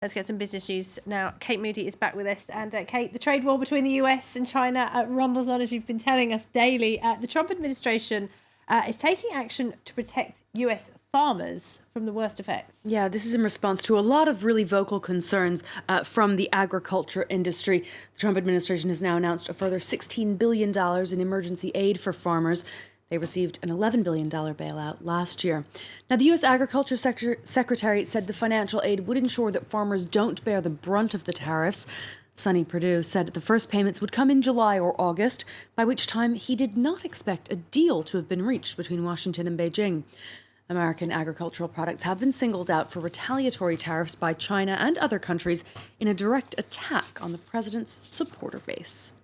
Let's get some business news now. Kate Moody is back with us. And Kate, the trade war between the US and China rumbles on, as you've been telling us daily. The Trump administration is taking action to protect US farmers from the worst effects. Yeah, this is in response to a lot of really vocal concerns from the agriculture industry. The Trump administration has now announced a further $16 billion in emergency aid for farmers. They received an $11 billion bailout last year. Now, the U.S. Agriculture Secretary said the financial aid would ensure that farmers don't bear the brunt of the tariffs. Sonny Perdue said the first payments would come in July or August, by which time he did not expect a deal to have been reached between Washington and Beijing. American agricultural products have been singled out for retaliatory tariffs by China and other countries in a direct attack on the president's supporter base.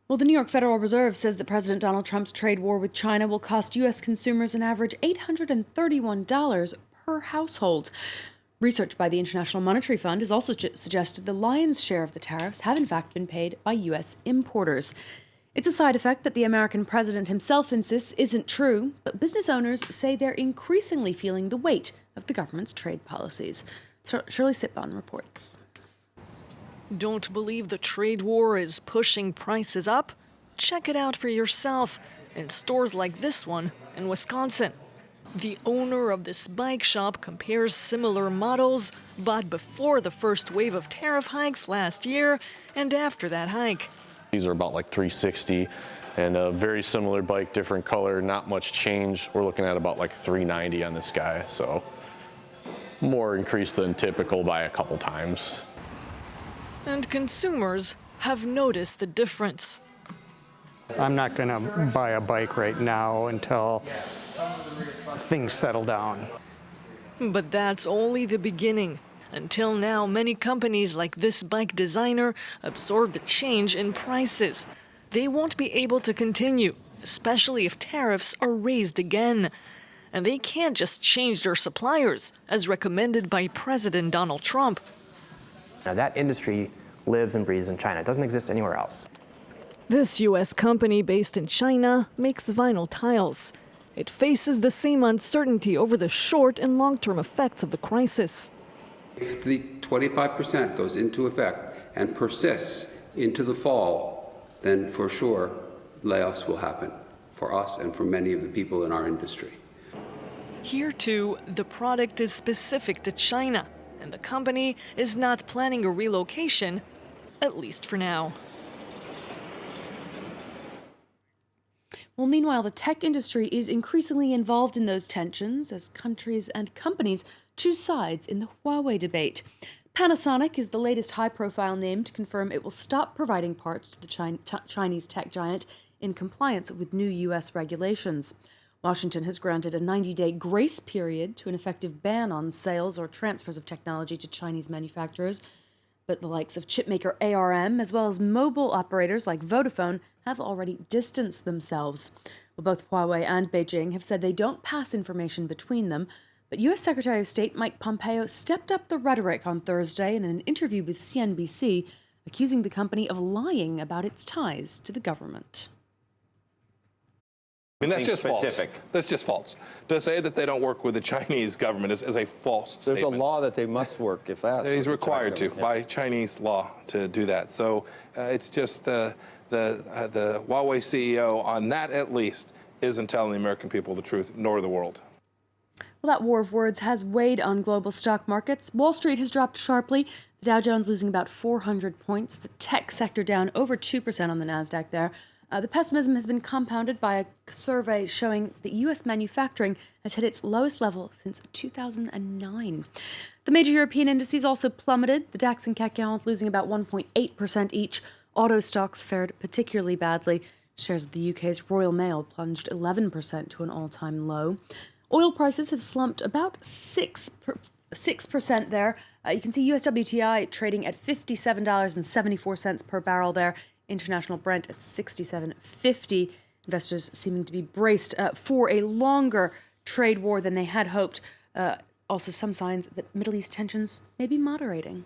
Well, the New York Federal Reserve says that President Donald Trump's trade war with China will cost U.S. consumers an average $831 per household. Research by the International Monetary Fund has also suggested the lion's share of the tariffs have in fact been paid by U.S. importers. It's a side effect that the American president himself insists isn't true, but business owners say they're increasingly feeling the weight of the government's trade policies. Shirley Sitbon reports. Don't believe the trade war is pushing prices up? Check it out for yourself in stores like this one in Wisconsin. The owner of this bike shop compares similar models bought before the first wave of tariff hikes last year and after that hike. These are about like $360 and a very similar bike, different color, not much change. We're looking at about like $390 on this guy, so more increase than typical by a couple times. And consumers have noticed the difference. I'm not going to buy a bike right now until things settle down. But that's only the beginning. Until now, many companies like this bike designer absorb the change in prices. They won't be able to continue, especially if tariffs are raised again. And they can't just change their suppliers, as recommended by President Donald Trump. Now, that industry lives and breathes in China. It doesn't exist anywhere else. This U.S. company based in China makes vinyl tiles. It faces the same uncertainty over the short and long-term effects of the crisis. If the 25% goes into effect and persists into the fall, then for sure layoffs will happen for us and for many of the people in our industry. Here, too, the product is specific to China, and the company is not planning a relocation, at least for now. Well, meanwhile, the tech industry is increasingly involved in those tensions as countries and companies choose sides in the Huawei debate. Panasonic is the latest high-profile name to confirm it will stop providing parts to the Chinese tech giant in compliance with new U.S. regulations. Washington has granted a 90-day grace period to an effective ban on sales or transfers of technology to Chinese manufacturers, but the likes of chipmaker ARM, as well as mobile operators like Vodafone, have already distanced themselves. Well, both Huawei and Beijing have said they don't pass information between them, but U.S. Secretary of State Mike Pompeo stepped up the rhetoric on Thursday in an interview with CNBC, accusing the company of lying about its ties to the government. I mean, that's just false. That's just false. To say that they don't work with the Chinese government is a false statement. There's a law that they must work if asked. He's required to, by Chinese law, to do that. So it's just the Huawei CEO, on that at least, isn't telling the American people the truth, nor the world. Well, that war of words has weighed on global stock markets. Wall Street has dropped sharply. The Dow Jones losing about 400 points. The tech sector down over 2% on the NASDAQ there. The pessimism has been compounded by a survey showing that U.S. manufacturing has hit its lowest level since 2009. The major European indices also plummeted. The DAX and CAC 40 losing about 1.8% each. Auto stocks fared particularly badly. Shares of the UK's Royal Mail plunged 11% to an all-time low. Oil prices have slumped about 6% there. You can see US WTI trading at $57.74 per barrel there. International Brent at $67.50. Investors seeming to be braced for a longer trade war than they had hoped. Also some signs that Middle East tensions may be moderating.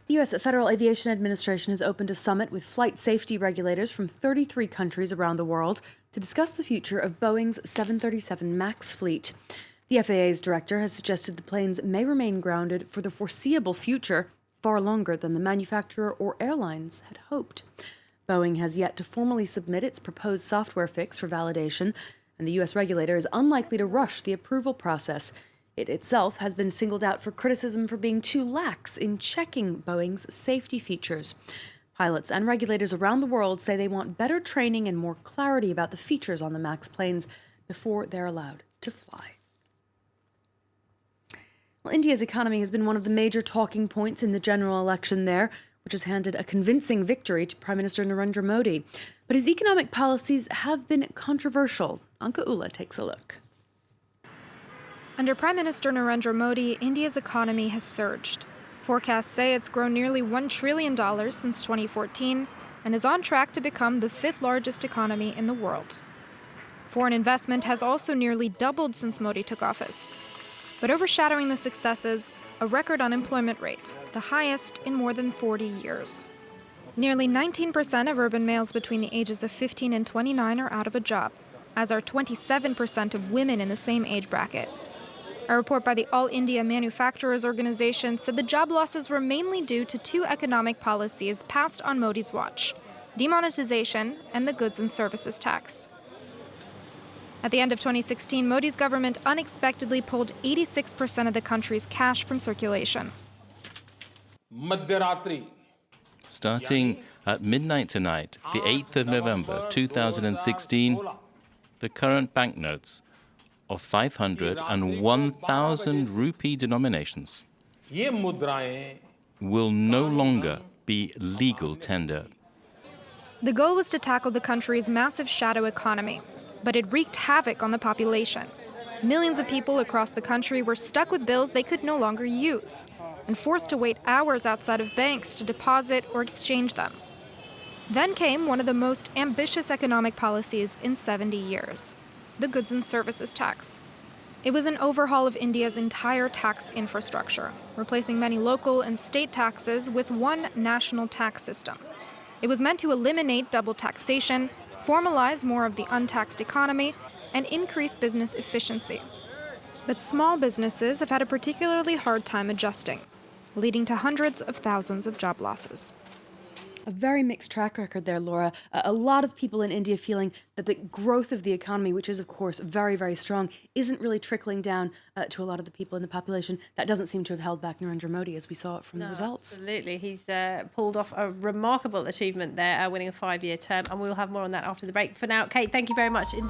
The U.S. Federal Aviation Administration has opened a summit with flight safety regulators from 33 countries around the world to discuss the future of Boeing's 737 MAX fleet. The FAA's director has suggested the planes may remain grounded for the foreseeable future, far longer than the manufacturer or airlines had hoped. Boeing has yet to formally submit its proposed software fix for validation, and the U.S. regulator is unlikely to rush the approval process. It itself has been singled out for criticism for being too lax in checking Boeing's safety features. Pilots and regulators around the world say they want better training and more clarity about the features on the MAX planes before they're allowed to fly. Well, India's economy has been one of the major talking points in the general election there, which has handed a convincing victory to Prime Minister Narendra Modi. But his economic policies have been controversial. Anka Ula takes a look. Under Prime Minister Narendra Modi, India's economy has surged. Forecasts say it's grown nearly $1 trillion since 2014 and is on track to become the fifth largest economy in the world. Foreign investment has also nearly doubled since Modi took office. But overshadowing the successes, a record unemployment rate, the highest in more than 40 years. Nearly 19% of urban males between the ages of 15 and 29 are out of a job, as are 27% of women in the same age bracket. A report by the All India Manufacturers Organization said the job losses were mainly due to two economic policies passed on Modi's watch: demonetization and the goods and services tax. At the end of 2016, Modi's government unexpectedly pulled 86% of the country's cash from circulation. Starting at midnight tonight, the 8th of November 2016, the current banknotes of 500 and 1,000 rupee denominations will no longer be legal tender. The goal was to tackle the country's massive shadow economy, but it wreaked havoc on the population. Millions of people across the country were stuck with bills they could no longer use and forced to wait hours outside of banks to deposit or exchange them. Then came one of the most ambitious economic policies in 70 years, the goods and services tax. It was an overhaul of India's entire tax infrastructure, replacing many local and state taxes with one national tax system. It was meant to eliminate double taxation, formalize more of the untaxed economy, and increase business efficiency. But small businesses have had a particularly hard time adjusting, leading to hundreds of thousands of job losses. A very mixed track record there, Laura. A lot of people in India feeling that the growth of the economy, which is, of course, very, very strong, isn't really trickling down to a lot of the people in the population. That doesn't seem to have held back Narendra Modi, as we saw it from the results. Absolutely. He's pulled off a remarkable achievement there, winning a 5-year term, and we'll have more on that after the break. For now, Kate, thank you very much indeed.